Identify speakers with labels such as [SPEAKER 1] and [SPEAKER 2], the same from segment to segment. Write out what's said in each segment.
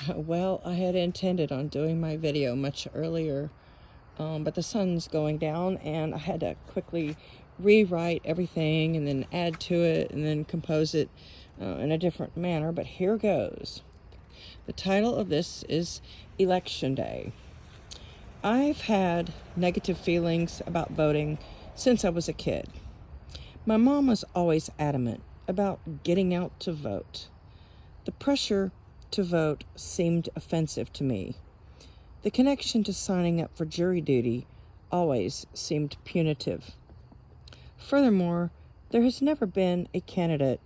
[SPEAKER 1] Well, I had intended on doing my video much earlier, but the sun's going down and I had to quickly rewrite everything and then add to it and then compose it in a different manner. But here goes. The title of this is Election Day. I've had negative feelings about voting since I was a kid. My mom was always adamant about getting out to vote. The pressure to vote seemed offensive to me. The connection to signing up for jury duty always seemed punitive. Furthermore, there has never been a candidate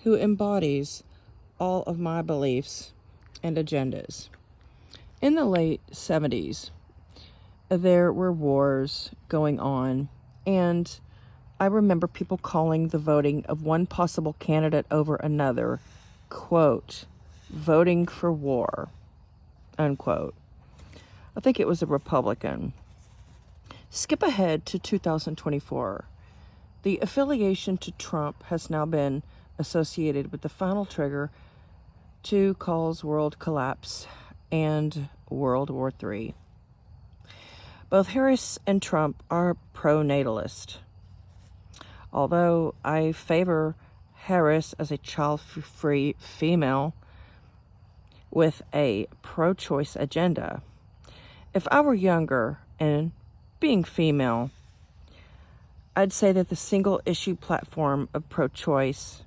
[SPEAKER 1] who embodies all of my beliefs and agendas. In the late 70s, there were wars going on, and I remember people calling the voting of one possible candidate over another, quote, voting for war, unquote. I think it was a Republican. Skip ahead to 2024. The affiliation to Trump has now been associated with the final trigger to cause world collapse and World War III. Both Harris and Trump are pro-natalist. Although I favor Harris as a child-free female with a pro-choice agenda, if I were younger and being female, I'd say that the single issue platform of pro-choice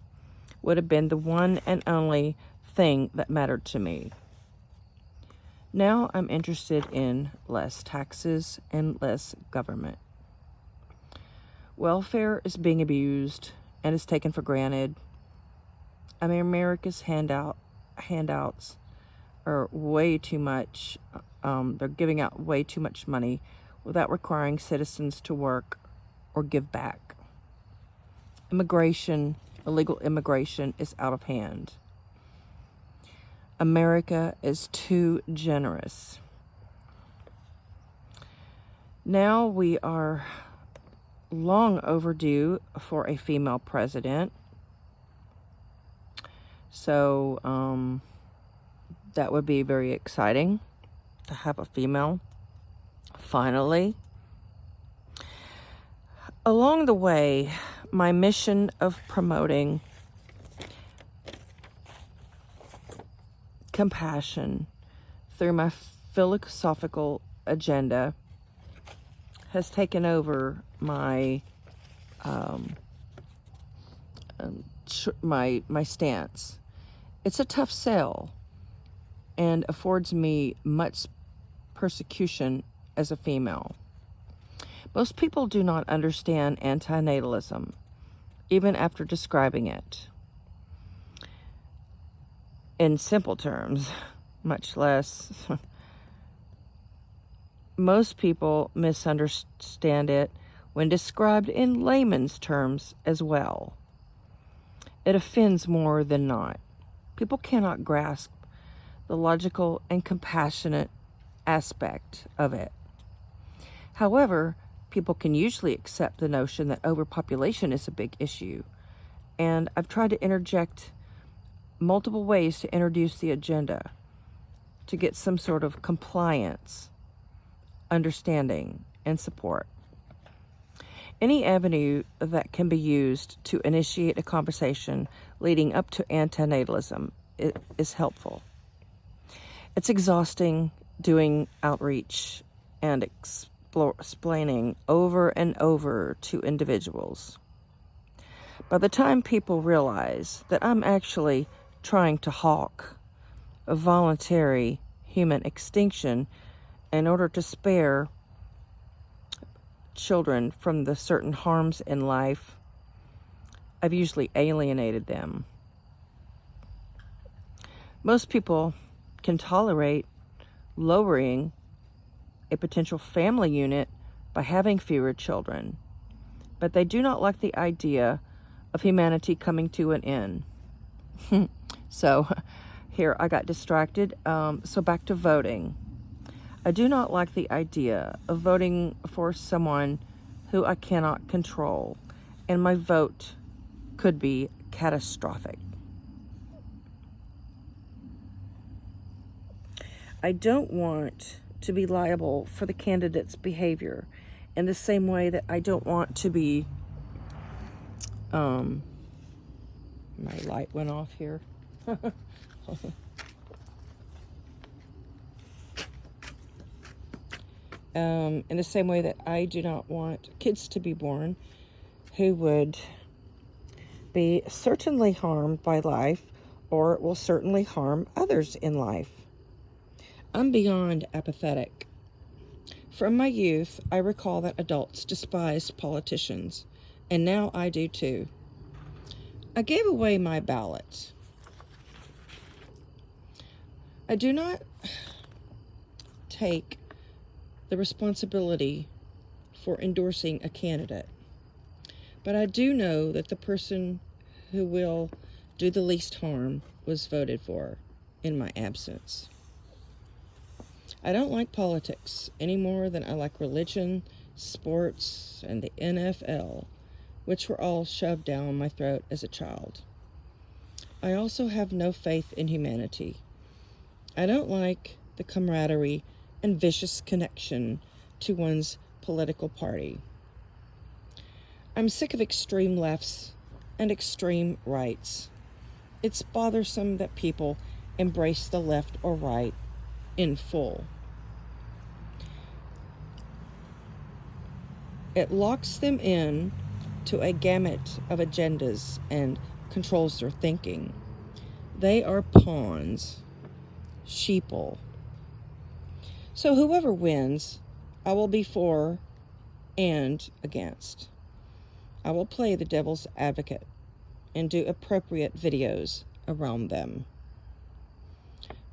[SPEAKER 1] would have been the one and only thing that mattered to me. Now I'm interested in less taxes and less government. Welfare is being abused and is taken for granted. I mean, America's handouts are way too much. They're giving out way too much money without requiring citizens to work or give back. Immigration, illegal immigration, is out of hand. America is too generous. Now we are long overdue for a female president. So that would be very exciting to have a female, finally. Along the way, my mission of promoting compassion through my philosophical agenda has taken over my my stance. It's a tough sell and affords me much persecution as a female. Most people do not understand anti-natalism, even after describing it in simple terms, much less. Most people misunderstand it when described in layman's terms as well. It offends more than not. People cannot grasp the logical and compassionate aspect of it. However, people can usually accept the notion that overpopulation is a big issue, and I've tried to interject multiple ways to introduce the agenda to get some sort of compliance, understanding, and support. Any avenue that can be used to initiate a conversation leading up to antinatalism is helpful. It's exhausting doing outreach and explaining over and over to individuals. By the time people realize that I'm actually trying to hawk a voluntary human extinction in order to spare children from the certain harms in life, I've usually alienated them. Most people can tolerate lowering a potential family unit by having fewer children, but they do not like the idea of humanity coming to an end. So here I got distracted. So back to voting. I do not like the idea of voting for someone who I cannot control, and my vote could be catastrophic. I don't want to be liable for the candidate's behavior in the same way that I don't want to be, my light went off here. In the same way that I do not want kids to be born who would be certainly harmed by life or will certainly harm others in life. I'm beyond apathetic. From my youth, I recall that adults despised politicians, and now I do too. I gave away my ballot. I do not take the responsibility for endorsing a candidate, but I do know that the person who will do the least harm was voted for in my absence. I don't like politics any more than I like religion, sports, and the NFL, which were all shoved down my throat as a child. I also have no faith in humanity. I don't like the camaraderie and vicious connection to one's political party. I'm sick of extreme lefts and extreme rights. It's bothersome that people embrace the left or right in full. It locks them in to a gamut of agendas and controls their thinking. They are pawns, sheeple. So whoever wins, I will be for and against. I will play the devil's advocate and do appropriate videos around them.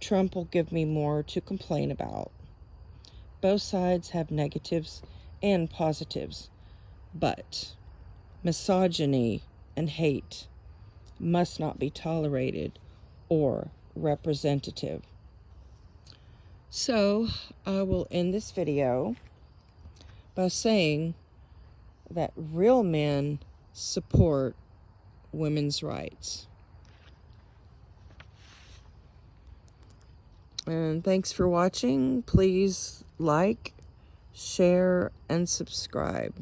[SPEAKER 1] Trump will give me more to complain about. Both sides have negatives and positives, but misogyny and hate must not be tolerated or representative. So I will end this video by saying that real men support women's rights. And thanks for watching. Please like, share, and subscribe.